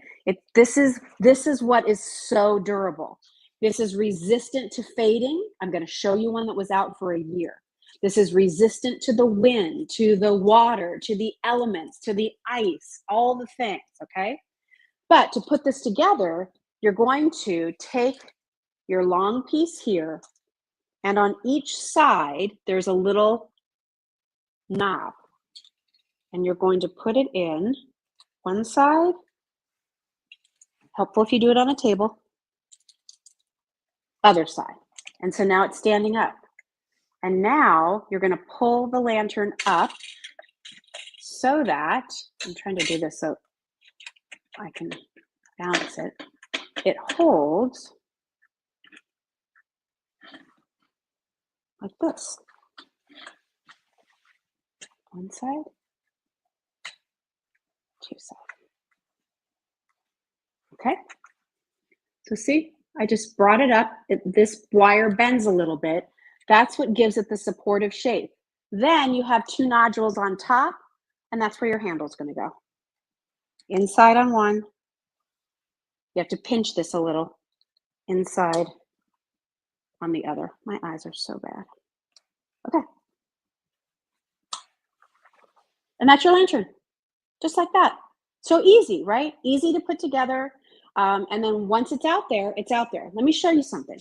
this is what is so durable. This is resistant to fading. I'm going to show you one that was out for a year. This is resistant to the wind, to the water, to the elements, to the ice, all the things, okay? But to put this together, you're going to take your long piece here, and on each side, there's a little knob. And you're going to put it in one side. Helpful if you do it on a table. Other side. And so now it's standing up. And now you're going to pull the lantern up so that, I'm trying to do this so I can balance it, it holds like this. One side, two sides. Okay, so see, I just brought it up. This wire bends a little bit. That's what gives it the supportive shape. Then you have two nodules on top, and that's where your handle's going to go. Inside on one. You have to pinch this a little. Inside on the other. My eyes are so bad. Okay. And that's your lantern. Just like that. So easy, right? Easy to put together. And then once it's out there, it's out there. Let me show you something.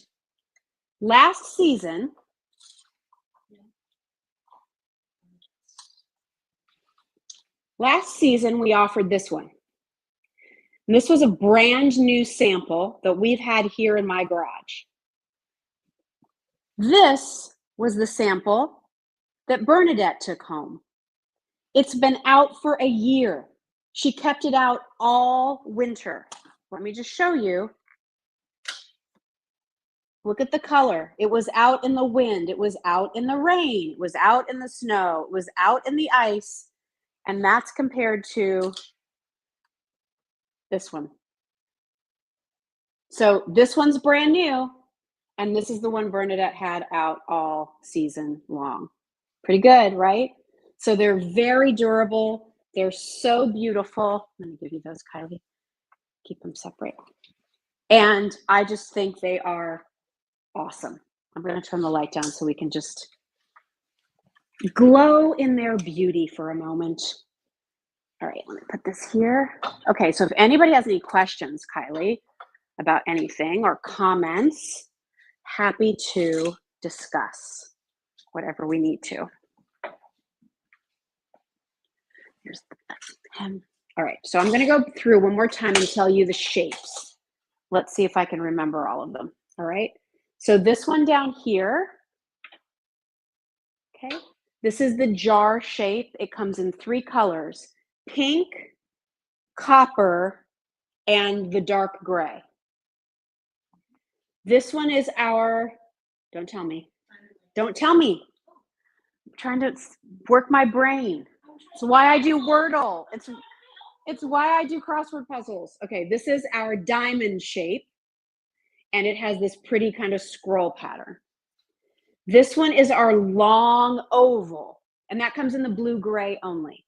Last season, we offered this one. And this was a brand new sample that we've had here in my garage. This was the sample that Bernadette took home. It's been out for a year. She kept it out all winter. Let me just show you. Look at the color. It was out in the wind. It was out in the rain. It was out in the snow. It was out in the ice. And that's compared to this one. So this one's brand new. And this is the one Bernadette had out all season long. Pretty good, right? So they're very durable. They're so beautiful. Let me give you those, Kylie. Keep them separate. And I just think they are awesome. I'm going to turn the light down so we can just glow in their beauty for a moment. All right, let me put this here. Okay, so if anybody has any questions, Kylie, about anything or comments, happy to discuss whatever we need to. Here's the pen. All right, so I'm going to go through one more time and tell you the shapes. Let's see if I can remember all of them. All right, so this one down here, okay, this is the jar shape. It comes in 3 colors, pink, copper, and the dark gray. This one is our, don't tell me. I'm trying to work my brain. It's why I do Wordle. It's why I do crossword puzzles. Okay, this is our diamond shape, and it has this pretty kind of scroll pattern. This one is our long oval, and that comes in the blue-gray only.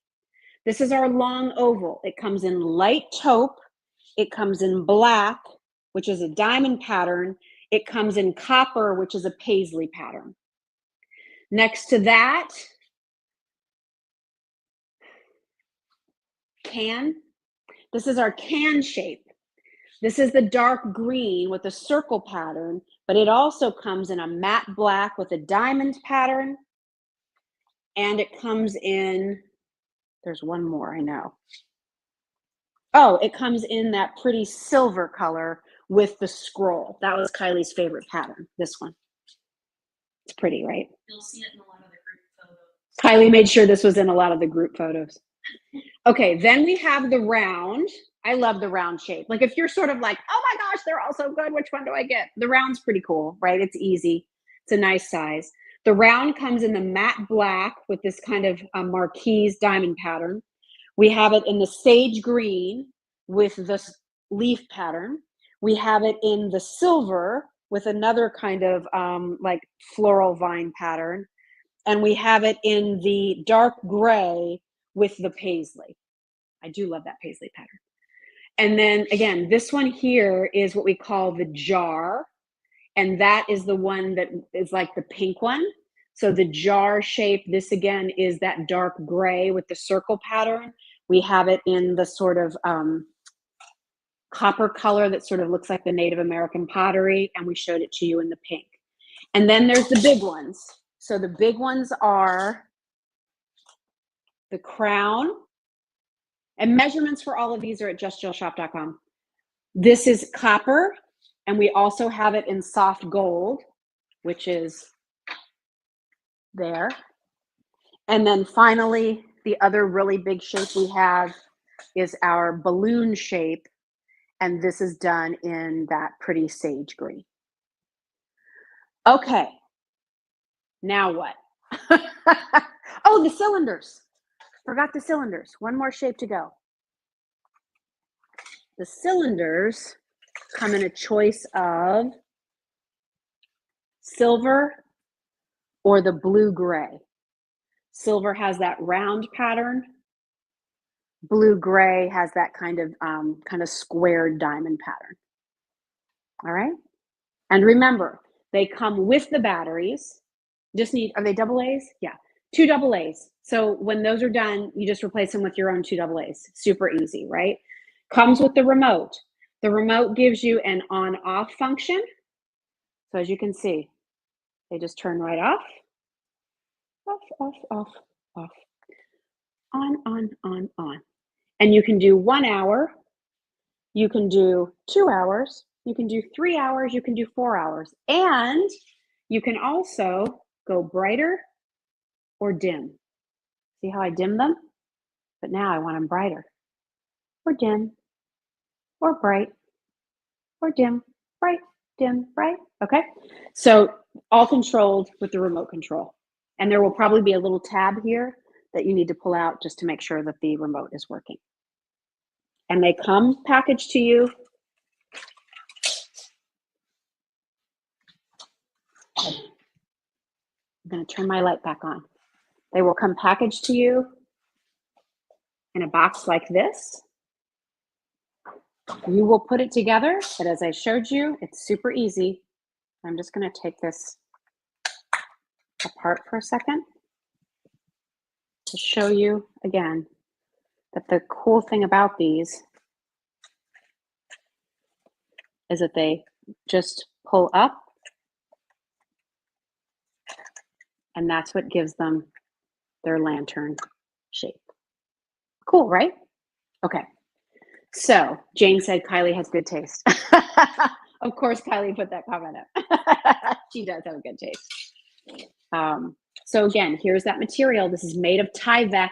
This is our long oval. It comes in light taupe. It comes in black, which is a diamond pattern. It comes in copper, which is a paisley pattern. Next to that, can. This is our can shape. This is the dark green with a circle pattern, but it also comes in a matte black with a diamond pattern. And it comes in, there's one more, I know. Oh, it comes in that pretty silver color with the scroll. That was Kylie's favorite pattern, this one. It's pretty, right? You'll see it in a lot of the group photos. Kylie made sure this was in a lot of the group photos. Okay, then we have the round. I love the round shape. Like if you're sort of like, oh my gosh, they're all so good, which one do I get? The round's pretty cool, right? It's easy. It's a nice size. The round comes in the matte black with this kind of marquise diamond pattern. We have it in the sage green with this leaf pattern. We have it in the silver with another kind of like floral vine pattern. And we have it in the dark gray with the paisley. I do love that paisley pattern. And then again, this one here is what we call the jar. And that is the one that is like the pink one. So the jar shape, this again is that dark gray with the circle pattern. We have it in the sort of copper color that sort of looks like the Native American pottery. And we showed it to you in the pink. And then there's the big ones. So the big ones are the crown. And measurements for all of these are at justjillshop.com. This is copper, and we also have it in soft gold, which is there. And then finally, the other really big shape we have is our balloon shape. And this is done in that pretty sage green. Okay, now what? Oh, the cylinders. Forgot the cylinders. One more shape to go. The cylinders come in a choice of silver or the blue-gray. Silver has that round pattern. Blue-gray has that kind of squared diamond pattern. All right? And remember, they come with the batteries. Are they double A's? Yeah, 2 double A's. So when those are done, you just replace them with your own 2 double A's. Super easy, right? Comes with the remote. The remote gives you an on-off function. So as you can see, they just turn right off. Off, off, off, off. On. And you can do 1 hour. You can do 2 hours. You can do 3 hours. You can do 4 hours. And you can also go brighter or dim. See how I dim them? But now I want them brighter or dim or bright or dim, bright, dim, bright. Okay, so all controlled with the remote control. And there will probably be a little tab here that you need to pull out just to make sure that the remote is working. And they come packaged to you. I'm going to turn my light back on. They will come packaged to you in a box like this. You will put it together, but as I showed you, it's super easy. I'm just going to take this apart for a second to show you again that the cool thing about these is that they just pull up, and that's what gives them their lantern shape. Cool, right? Okay. So Jane said Kylie has good taste. Of course, Kylie put that comment up. She does have a good taste. So again, here's that material. This is made of Tyvek.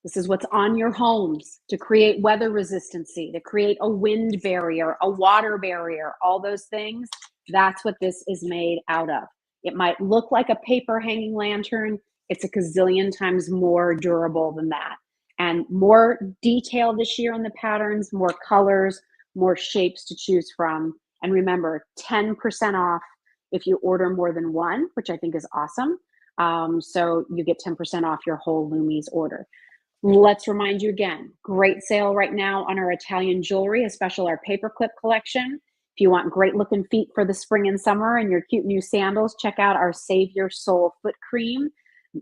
This is what's on your homes to create weather resistancy, to create a wind barrier, a water barrier, all those things. That's what this is made out of. It might look like a paper hanging lantern. It's a gazillion times more durable than that. And more detail this year on the patterns, more colors, more shapes to choose from. And remember, 10% off if you order more than one, which I think is awesome. So you get 10% off your whole LUMIZ order. Let's remind you again, great sale right now on our Italian jewelry, especially our paperclip collection. If you want great looking feet for the spring and summer and your cute new sandals, check out our Save Your Soul foot cream,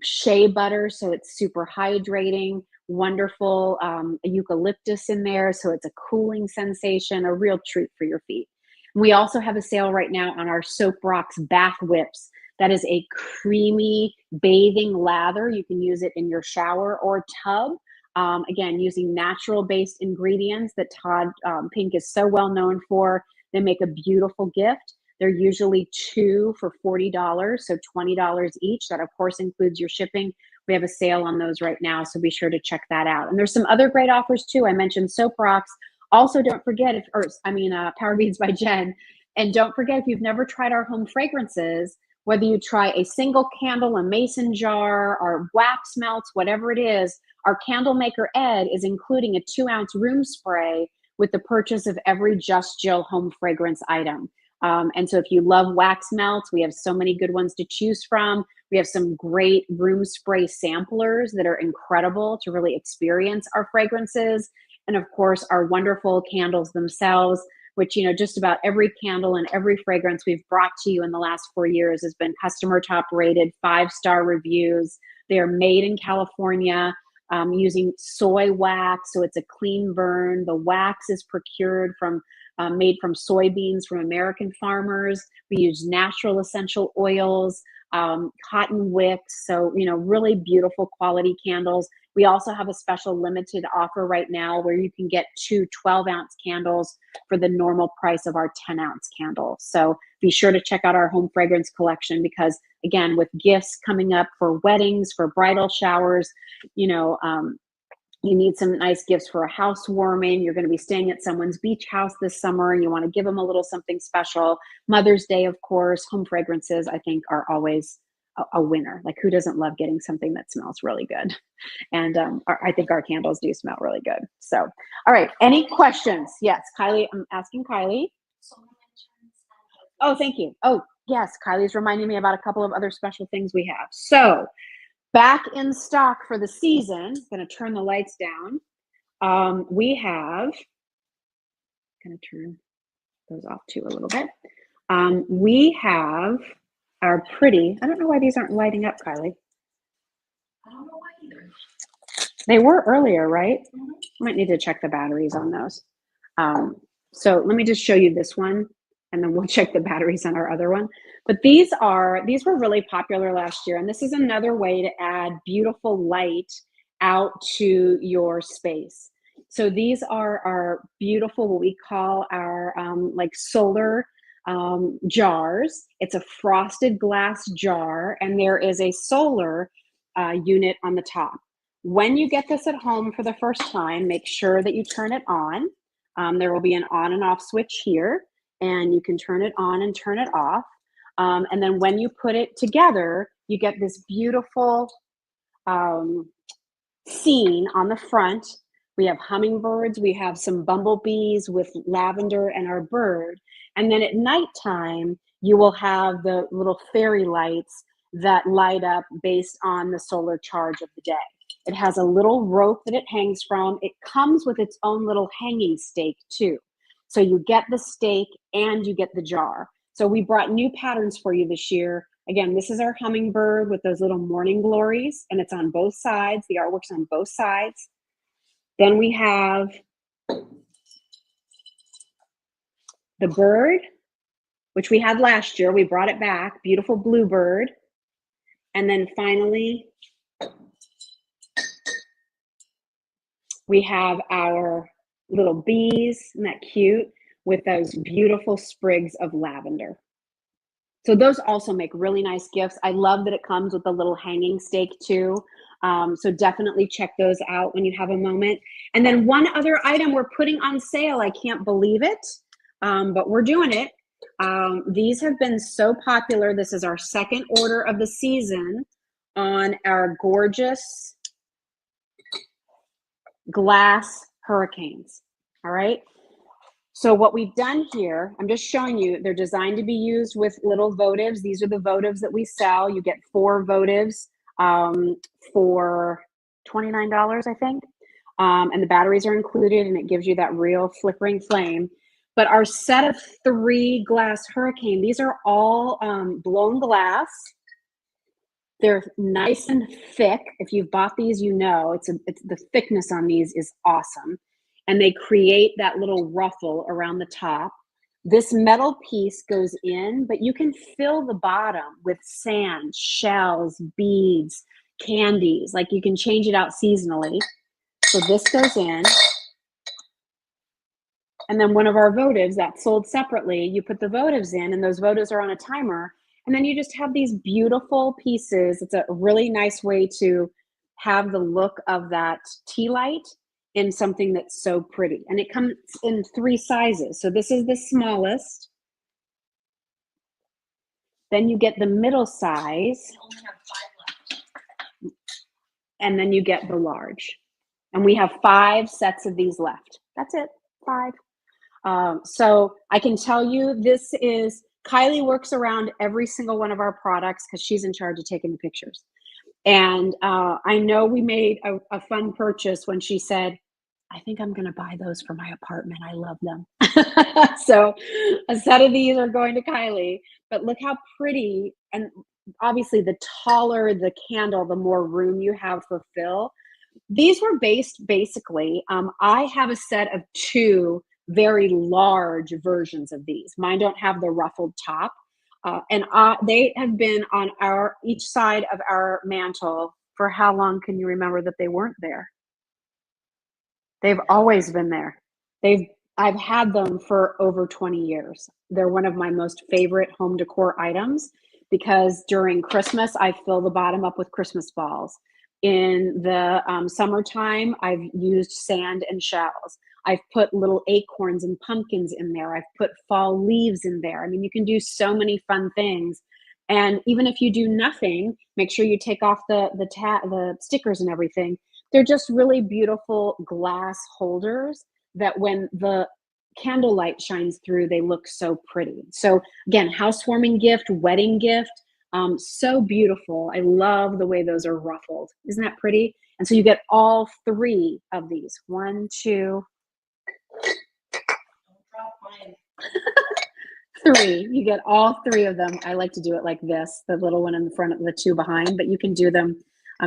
shea butter, so it's super hydrating, wonderful eucalyptus in there, so it's a cooling sensation, a real treat for your feet. We also have a sale right now on our Soap Rocks bath whips. That is a creamy bathing lather. You can use it in your shower or tub. Again, using natural-based ingredients that Todd Pink is so well known for. They make a beautiful gift. They're usually 2 for $40, so $20 each. That, of course, includes your shipping. We have a sale on those right now, so be sure to check that out. And there's some other great offers, too. I mentioned Soap Rocks. Also, don't forget, Power Beads by Jen. And don't forget, if you've never tried our home fragrances, whether you try a single candle, a mason jar, or wax melts, whatever it is, our candle maker Ed is including a 2-ounce room spray with the purchase of every Just Jill home fragrance item. And so if you love wax melts, we have so many good ones to choose from. We have some great room spray samplers that are incredible to really experience our fragrances. And of course, our wonderful candles themselves, which, just about every candle and every fragrance we've brought to you in the last 4 years has been customer top rated, 5-star reviews. They are made in California using soy wax, so it's a clean burn. The wax is procured made from soybeans from American farmers. We use natural essential oils, cotton wicks, so really beautiful quality candles. We also have a special limited offer right now where you can get 2 12-ounce candles for the normal price of our 10-ounce candle. So be sure to check out our home fragrance collection because, again, with gifts coming up for weddings, for bridal showers, you need some nice gifts for a housewarming, you're going to be staying at someone's beach house this summer and you want to give them a little something special. Mother's Day, of course, home fragrances, I think, are always a winner. Like, who doesn't love getting something that smells really good? And I think our candles do smell really good. So, all right, any questions? Yes, Kylie, I'm asking Kylie. Oh, thank you. Oh, yes, Kylie's reminding me about a couple of other special things we have. So, back in stock for the season, I'm going to turn the lights down. We have, going to turn those off too a little bit. We have our pretty, I don't know why these aren't lighting up, Kylie. I don't know why either. They were earlier, right? I might need to check the batteries on those. So let me just show you this one, and then we'll check the batteries on our other one. But these were really popular last year, and this is another way to add beautiful light out to your space. So these are our beautiful, what we call our like solar jars. It's a frosted glass jar, and there is a solar unit on the top. When you get this at home for the first time, make sure that you turn it on. There will be an on and off switch here, and you can turn it on and turn it off. And then when you put it together, you get this beautiful scene on the front. We have hummingbirds, we have some bumblebees with lavender and our bird. And then at nighttime, you will have the little fairy lights that light up based on the solar charge of the day. It has a little rope that it hangs from. It comes with its own little hanging stake too. So you get the stake and you get the jar. So we brought new patterns for you this year. Again, this is our hummingbird with those little morning glories, and it's on both sides. The artwork's on both sides. Then we have the bird, which we had last year. We brought it back, beautiful blue bird. And then finally, we have our little bees, isn't that cute? With those beautiful sprigs of lavender. So those also make really nice gifts. I love that it comes with a little hanging stake too. So definitely check those out when you have a moment. And then one other item we're putting on sale. I can't believe it, but we're doing it. These have been so popular. This is our second order of the season on our gorgeous glass hurricanes. All right. So what we've done here, I'm just showing you, they're designed to be used with little votives. These are the votives that we sell. You get 4 votives for $29, I think. And the batteries are included, and it gives you that real flickering flame. But our set of 3 glass hurricane, these are all blown glass. They're nice and thick. If you've bought these, you know it's the thickness on these is awesome. And they create that little ruffle around the top. This metal piece goes in, but you can fill the bottom with sand, shells, beads, candies. Like, you can change it out seasonally. So this goes in. And then one of our votives that's sold separately, you put the votives in, and those votives are on a timer. And then you just have these beautiful pieces. It's a really nice way to have the look of that tea light in something that's so pretty. And it comes in 3 sizes. So this is the smallest. Then you get the middle size. We only have 5 left. And then you get the large. And we have 5 sets of these left. That's it, 5. So I can tell you this is, Kylie works around every single one of our products because she's in charge of taking the pictures. And I know we made a fun purchase when she said, I think I'm going to buy those for my apartment. I love them. So a set of these are going to Kylie, but look how pretty. And obviously the taller the candle, the more room you have for fill. These were basically, I have a set of 2 very large versions of these. Mine don't have the ruffled top. And they have been on each side of our mantle for how long can you remember that they weren't there? They've always been there. I've had them for over 20 years. They're one of my most favorite home decor items because during Christmas, I fill the bottom up with Christmas balls. In the summertime, I've used sand and shells. I've put little acorns and pumpkins in there. I've put fall leaves in there. I mean, you can do so many fun things. And even if you do nothing, make sure you take off the stickers and everything. They're just really beautiful glass holders that when the candlelight shines through, they look so pretty. So again, housewarming gift, wedding gift, so beautiful. I love the way those are ruffled. Isn't that pretty? And so you get all three of these. One, two, Don't drop mine. three. You get all three of them. I like to do it like this, the little one in the front of the two behind, but you can do them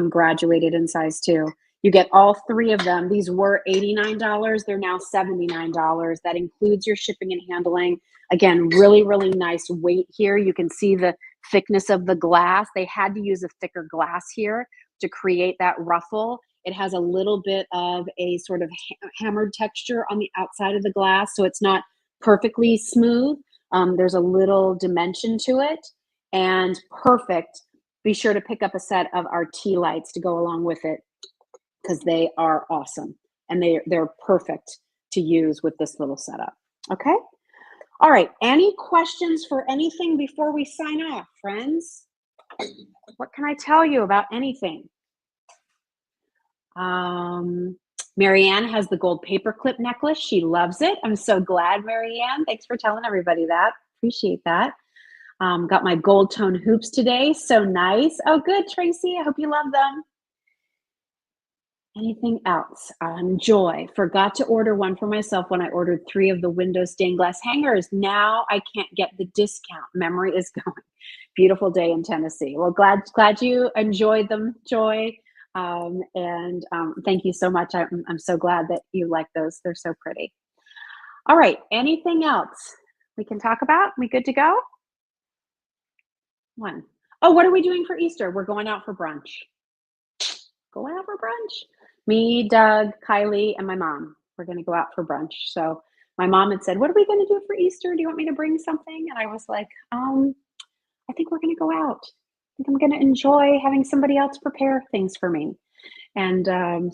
graduated in size too. You get all three of them. These were $89. They're now $79. That includes your shipping and handling. Again, really, really nice weight here. You can see the thickness of the glass. They had to use a thicker glass here to create that ruffle. It has a little bit of a sort of hammered texture on the outside of the glass, so it's not perfectly smooth. There's a little dimension to it, and perfect. Be sure to pick up a set of our tea lights to go along with it, because they are awesome and they're perfect to use with this little setup. Okay. All right. Any questions for anything before we sign off, friends? What can I tell you about anything? Marianne has the gold paperclip necklace. She loves it. I'm so glad, Marianne. Thanks for telling everybody that. Appreciate that. Got my gold tone hoops today. So nice. Oh, good, Tracy. I hope you love them. Anything else? Joy. Forgot to order one for myself when I ordered 3 of the window stained glass hangers. Now I can't get the discount. Memory is going. Beautiful day in Tennessee. Well, glad you enjoyed them, Joy. Thank you so much. I'm so glad that you like those. They're so pretty. All right. Anything else we can talk about? We good to go? One. Oh, what are we doing for Easter? We're going out for brunch. Going out for brunch. Me, Doug, Kylie, and my mom. We're going to go out for brunch. So my mom had said, what are we going to do for Easter? Do you want me to bring something? And I was like, I think we're going to go out. I think I'm going to enjoy having somebody else prepare things for me. And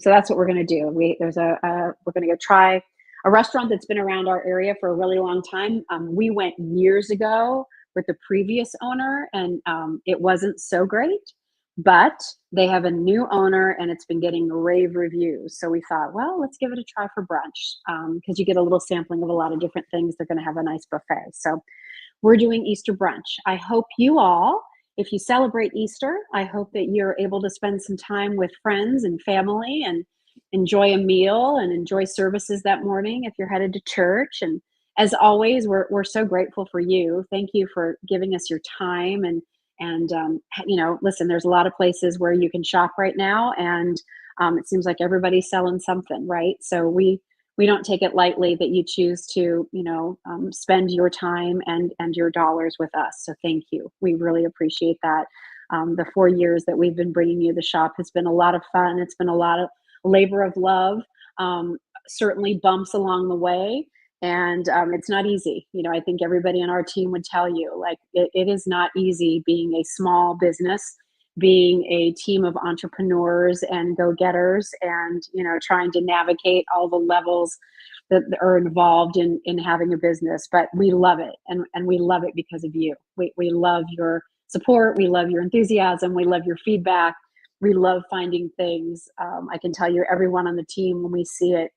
so that's what we're going to do. We're going to go try a restaurant that's been around our area for a really long time. We went years ago with the previous owner, and it wasn't so great. But they have a new owner and it's been getting rave reviews. So we thought, well, let's give it a try for brunch, because you get a little sampling of a lot of different things. They're going to have a nice buffet. So we're doing Easter brunch. I hope you all, if you celebrate Easter, I hope that you're able to spend some time with friends and family and enjoy a meal and enjoy services that morning if you're headed to church. And as always, we're so grateful for you. Thank you for giving us your time. And listen, there's a lot of places where you can shop right now, and it seems like everybody's selling something, right? So we don't take it lightly that you choose to, spend your time and your dollars with us. So thank you. We really appreciate that. The 4 years that we've been bringing you the shop has been a lot of fun. It's been a lot of labor of love, certainly bumps along the way. And it's not easy. I think everybody on our team would tell you, like, it is not easy being a small business, being a team of entrepreneurs and go-getters, and, trying to navigate all the levels that are involved in having a business. But we love it. And we love it because of you. We love your support. We love your enthusiasm. We love your feedback. We love finding things. I can tell you, everyone on the team, when we see it,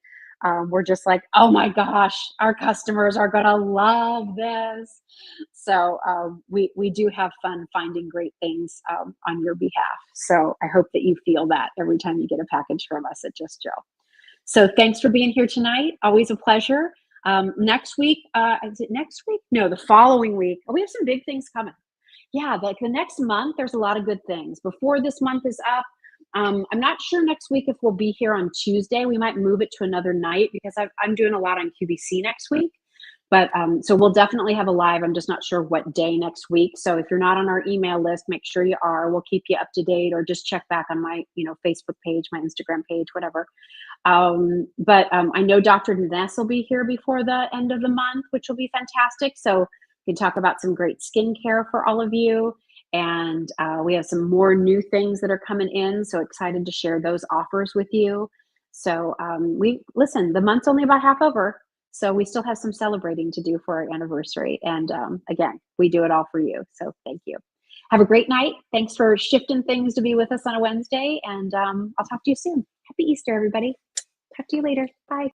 we're just like, oh my gosh, our customers are going to love this. So we do have fun finding great things on your behalf. So I hope that you feel that every time you get a package from us at Just Jill. So thanks for being here tonight. Always a pleasure. Next week, is it next week? No, the following week. Oh, we have some big things coming. Yeah, like the next month, there's a lot of good things. Before this month is up, I'm not sure next week if we'll be here on Tuesday. We might move it to another night because I'm doing a lot on QVC next week. But so we'll definitely have a live. I'm just not sure what day next week. So if you're not on our email list, make sure you are. We'll keep you up to date, or just check back on my Facebook page, my Instagram page, whatever. But I know Dr. Ness will be here before the end of the month, which will be fantastic. So we can talk about some great skincare for all of you. And we have some more new things that are coming in. So excited to share those offers with you. So listen, the month's only about half over. So we still have some celebrating to do for our anniversary. And again, we do it all for you. So thank you. Have a great night. Thanks for shifting things to be with us on a Wednesday. And I'll talk to you soon. Happy Easter, everybody. Talk to you later. Bye.